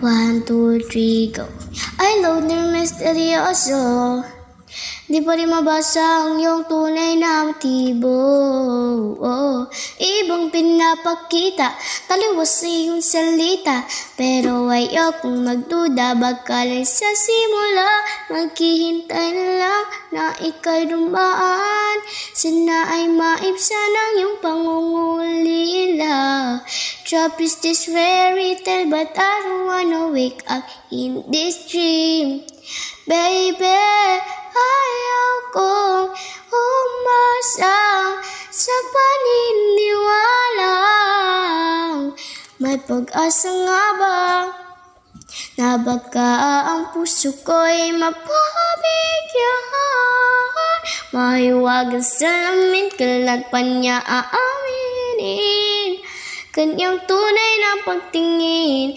1, 2, 3, go. I love the misteryoso. Di pa rin mabasa ang iyong tunay na motibo. Ibang pinapakita, taliwas sa iyong salita. Pero ayokong magduda, baka lang sa simula. Maghihintay na lang na ika'y dumaan. Sana ay maibsan ang iyong pangungulila. Trap is this fairy tale, but I don't wanna wake up in this dream. Baby, ayaw kong umasa sa paniniwala. May pag-asa nga ba na baka ang puso ko'y mapabigyan? Mahiwagang salamin, kailan pa niya aaminin kanyang tunay na pagtingin.